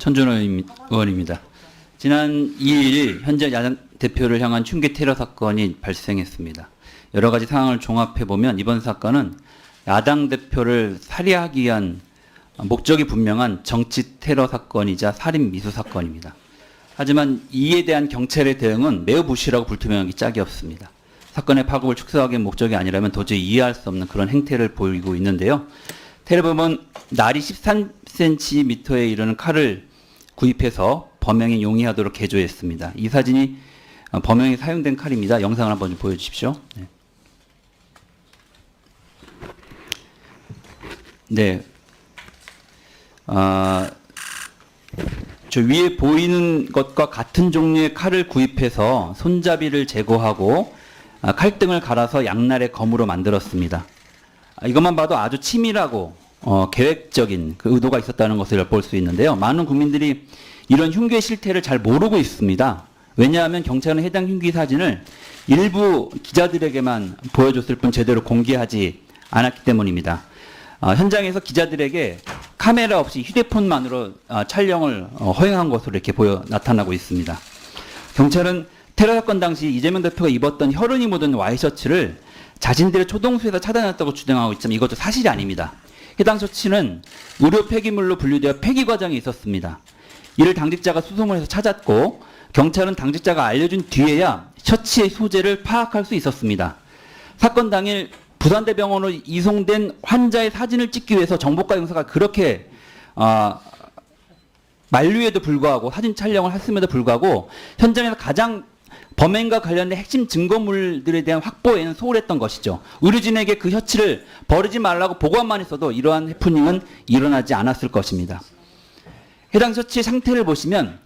천준호 의원입니다. 지난 2일 현재 야당 대표를 향한 흉기 테러 사건이 발생했습니다. 여러 가지 상황을 종합해 보면 이번 사건은 야당 대표를 살해하기 위한 목적이 분명한 정치 테러 사건이자 살인 미수 사건입니다. 하지만 이에 대한 경찰의 대응은 매우 부실하고 불투명하기 짝이 없습니다. 사건의 파급을 축소하기 위한 목적이 아니라면 도저히 이해할 수 없는 그런 행태를 보이고 있는데요. 테러범은 날이 13cm에 이르는 칼을 구입해서 범행에 용이하도록 개조했습니다. 이 사진이 범행에 사용된 칼입니다. 영상을 한번 좀 보여주십시오. 네. 네. 저 위에 보이는 것과 같은 종류의 칼을 구입해서 손잡이를 제거하고 칼등을 갈아서 양날의 검으로 만들었습니다. 이것만 봐도 아주 치밀하고 계획적인 그 의도가 있었다는 것을 엿볼 수 있는데요. 많은 국민들이 이런 흉기의 실태를 잘 모르고 있습니다. 왜냐하면 경찰은 해당 흉기 사진을 일부 기자들에게만 보여줬을 뿐 제대로 공개하지 않았기 때문입니다. 현장에서 기자들에게 카메라 없이 휴대폰만으로 촬영을 허용한 것으로 이렇게 나타나고 있습니다. 경찰은 테러 사건 당시 이재명 대표가 입었던 혈흔이 묻은 와이셔츠를 자신들의 초동수에서 찾아냈다고 주장하고 있지만 이것도 사실이 아닙니다. 해당 셔츠는 의료 폐기물로 분류되어 폐기 과정에 있었습니다. 이를 당직자가 수송을 해서 찾았고 경찰은 당직자가 알려준 뒤에야 셔츠의 소재를 파악할 수 있었습니다. 사건 당일 부산대병원으로 이송된 환자의 사진을 찍기 위해서 정보과 용사가 그렇게 만류에도 불구하고 사진 촬영을 했음에도 불구하고 현장에서 가장 범행과 관련된 핵심 증거물들에 대한 확보에는 소홀했던 것이죠. 의료진에게 그 셔츠를 버리지 말라고 보고만 했어도 이러한 해프닝은 일어나지 않았을 것입니다. 해당 셔츠의 상태를 보시면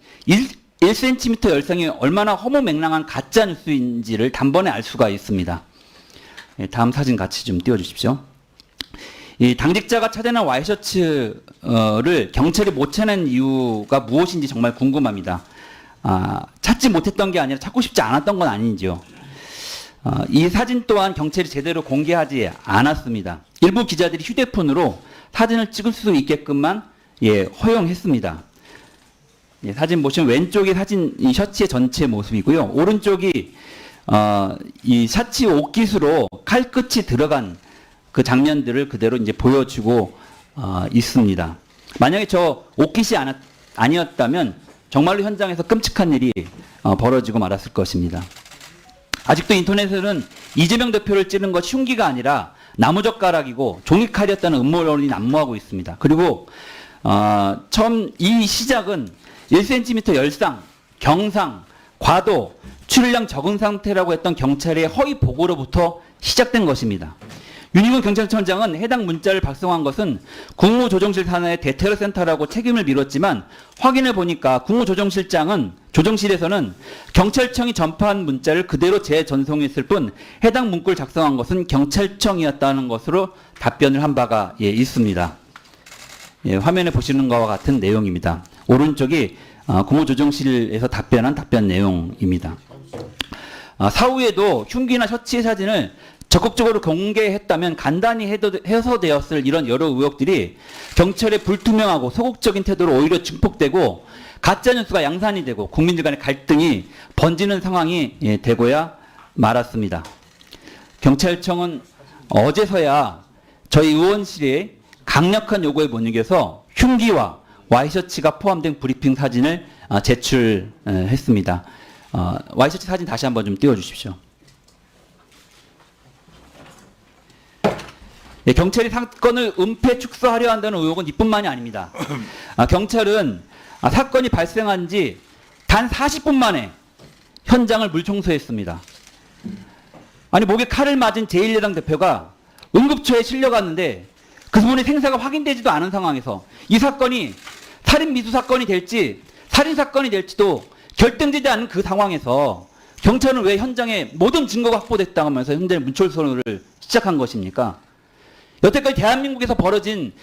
1cm 열상이 얼마나 허무맹랑한 가짜 뉴스인지를 단번에 알 수가 있습니다. 다음 사진 같이 좀 띄워주십시오. 이 당직자가 찾아낸 와이셔츠를 경찰이 못 찾는 이유가 무엇인지 정말 궁금합니다. 찾지 못했던 게 아니라 찾고 싶지 않았던 건 아닌지요. 이 사진 또한 경찰이 제대로 공개하지 않았습니다. 일부 기자들이 휴대폰으로 사진을 찍을 수 있게끔만 허용했습니다. 사진 보시면 왼쪽이 이 셔츠의 전체 모습이고요. 오른쪽이 이 셔츠 옷깃으로 칼끝이 들어간 그 장면들을 그대로 이제 보여주고 있습니다. 만약에 저 옷깃이 아니었다면 정말로 현장에서 끔찍한 일이 벌어지고 말았을 것입니다. 아직도 인터넷에는 이재명 대표를 찌른 것이 흉기가 아니라 나무젓가락이고 종이칼이었다는 음모론이 난무하고 있습니다. 그리고 처음 이 시작은 1cm 열상, 경상, 과도, 출혈량 적은 상태라고 했던 경찰의 허위 보고로부터 시작된 것입니다. 윤희근 경찰청장은 해당 문자를 발송한 것은 국무조정실 산하의 대테러센터라고 책임을 미뤘지만 확인해 보니까 조정실에서는 경찰청이 전파한 문자를 그대로 재전송했을 뿐 해당 문구를 작성한 것은 경찰청이었다는 것으로 답변을 한 바가 있습니다. 화면에 보시는 것과 같은 내용입니다. 오른쪽이 국무조정실에서 답변한 답변 내용입니다. 사후에도 흉기나 셔츠의 사진을 적극적으로 공개했다면 간단히 해소되었을 이런 여러 의혹들이 경찰의 불투명하고 소극적인 태도로 오히려 증폭되고 가짜뉴스가 양산이 되고 국민들 간의 갈등이 번지는 상황이 되고야 말았습니다. 경찰청은 어제서야 저희 의원실에 강력한 요구에 못 이겨서 흉기와 와이셔츠가 포함된 브리핑 사진을 제출했습니다. 와이셔츠 사진 다시 한번 좀 띄워주십시오. 경찰이 사건을 은폐 축소하려 한다는 의혹은 이뿐만이 아닙니다. 경찰은 사건이 발생한 지 단 40분 만에 현장을 물청소했습니다. 아니 목에 칼을 맞은 제1야당 대표가 응급처에 실려갔는데 그분의 생사가 확인되지도 않은 상황에서 이 사건이 살인 미수 사건이 될지 살인 사건이 될지도 결정되지 않은 그 상황에서 경찰은 왜 현장에 모든 증거가 확보됐다고 하면서 현장에 물청소를 시작한 것입니까? 여태까지 대한민국에서 벌어진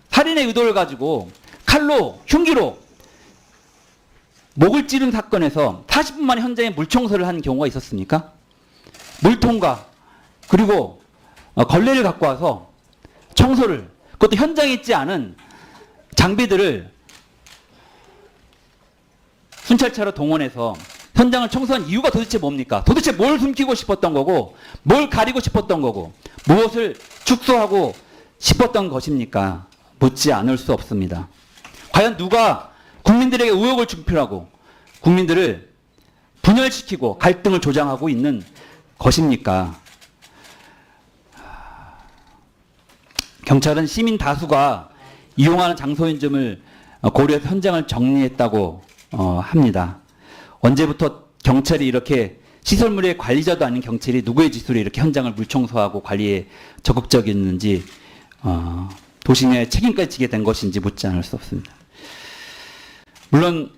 살인의 의도를 가지고 칼로 흉기로 목을 찌른 사건에서 40분 만에 현장에 물청소를 한 경우가 있었습니까? 물통과 그리고 걸레를 갖고 와서 청소를, 그것도 현장에 있지 않은 장비들을 순찰차로 동원해서 현장을 청소한 이유가 도대체 뭡니까? 도대체 뭘 숨기고 싶었던 거고, 뭘 가리고 싶었던 거고, 무엇을 축소하고 싶었던 것입니까? 묻지 않을 수 없습니다. 과연 누가 국민들에게 의혹을 준표하고 국민들을 분열시키고 갈등을 조장하고 있는 것입니까? 경찰은 시민 다수가 이용하는 장소인 점을 고려해서 현장을 정리했다고 합니다. 언제부터 경찰이 이렇게 시설물의 관리자도 아닌 경찰이 누구의 지시로 이렇게 현장을 물청소하고 관리에 적극적이었는지 도시의 책임까지 지게 된 것인지 묻지 않을 수 없습니다. 물론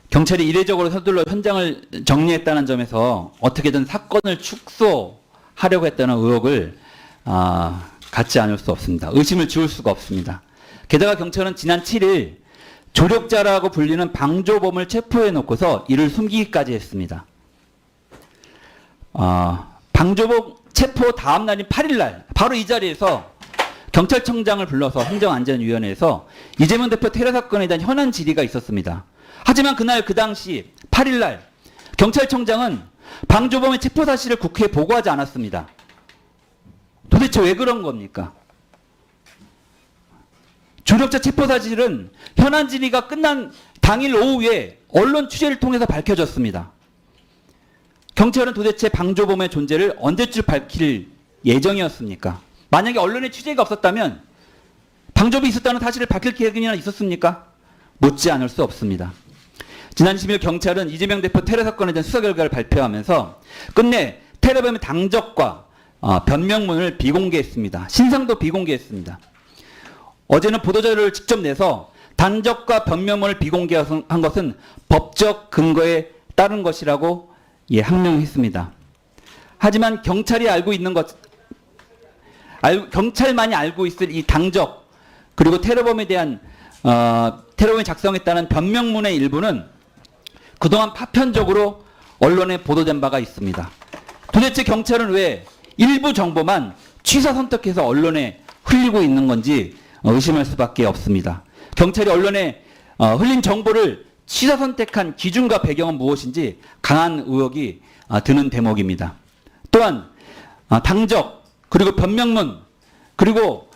경찰이 이례적으로 서둘러 현장을 정리했다는 점에서 어떻게든 사건을 축소하려고 했다는 의혹을 갖지 않을 수 없습니다. 의심을 지울 수가 없습니다. 게다가 경찰은 지난 7일 조력자라고 불리는 방조범을 체포해 놓고서 이를 숨기기까지 했습니다. 방조범 체포 다음 날인 8일 날 바로 이 자리에서 경찰청장을 불러서 행정안전위원회에서 이재명 대표 테러 사건에 대한 현안 질의가 있었습니다. 하지만 그날 그 당시 8일 날 경찰청장은 방조범의 체포 사실을 국회에 보고하지 않았습니다. 도대체 왜 그런 겁니까? 조력자 체포 사실은 현안 질의가 끝난 당일 오후에 언론 취재를 통해서 밝혀졌습니다. 경찰은 도대체 방조범의 존재를 언제쯤 밝힐 예정이었습니까? 만약에 언론의 취재가 없었다면 방조범이 있었다는 사실을 밝힐 계획이나 있었습니까? 묻지 않을 수 없습니다. 지난 10일 경찰은 이재명 대표 테러 사건에 대한 수사 결과를 발표하면서 끝내 테러범의 당적과 변명문을 비공개했습니다. 신상도 비공개했습니다. 어제는 보도자료를 직접 내서 당적과 변명문을 비공개한 것은 법적 근거에 따른 것이라고 항명했습니다. 하지만 경찰이 알고 있는 것, 경찰만이 알고 있을 이 당적 그리고 테러범에 대한 테러범이 작성했다는 변명문의 일부는 그동안 파편적으로 언론에 보도된 바가 있습니다. 도대체 경찰은 왜 일부 정보만 취사 선택해서 언론에 흘리고 있는 건지 의심할 수밖에 없습니다. 경찰이 언론에 흘린 정보를 취사 선택한 기준과 배경은 무엇인지 강한 의혹이 드는 대목입니다. 또한 당적 그리고 변명문 그리고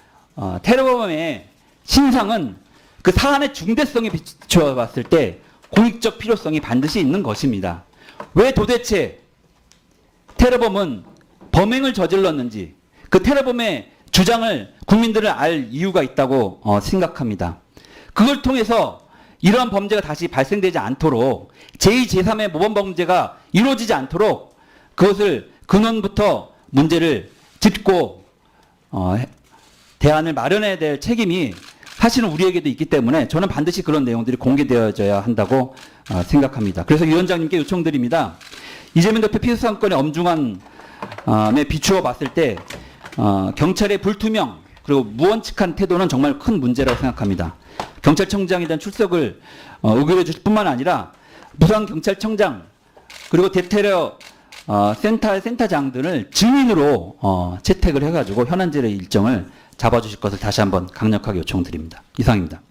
테러범의 신상은 그 사안의 중대성에 비추어 봤을 때 공익적 필요성이 반드시 있는 것입니다. 왜 도대체 테러범은 범행을 저질렀는지 그 테러범의 주장을 국민들은 알 이유가 있다고 생각합니다. 그걸 통해서 이러한 범죄가 다시 발생되지 않도록 제2, 제3의 모범범죄가 이루어지지 않도록 그것을 근원부터 문제를 짚고 대안을 마련해야 될 책임이 사실은 우리에게도 있기 때문에 저는 반드시 그런 내용들이 공개되어져야 한다고 생각합니다. 그래서 위원장님께 요청드립니다. 이재명 대표 피의사 사건의 엄중함에 비추어 봤을 때 경찰의 불투명 그리고 무원칙한 태도는 정말 큰 문제라고 생각합니다. 경찰청장에 대한 출석을 의결해 주실 뿐만 아니라 부산경찰청장 그리고 대테러 센터장들을 증인으로 채택을 해가지고 현안질의 일정을 잡아주실 것을 다시 한번 강력하게 요청드립니다. 이상입니다.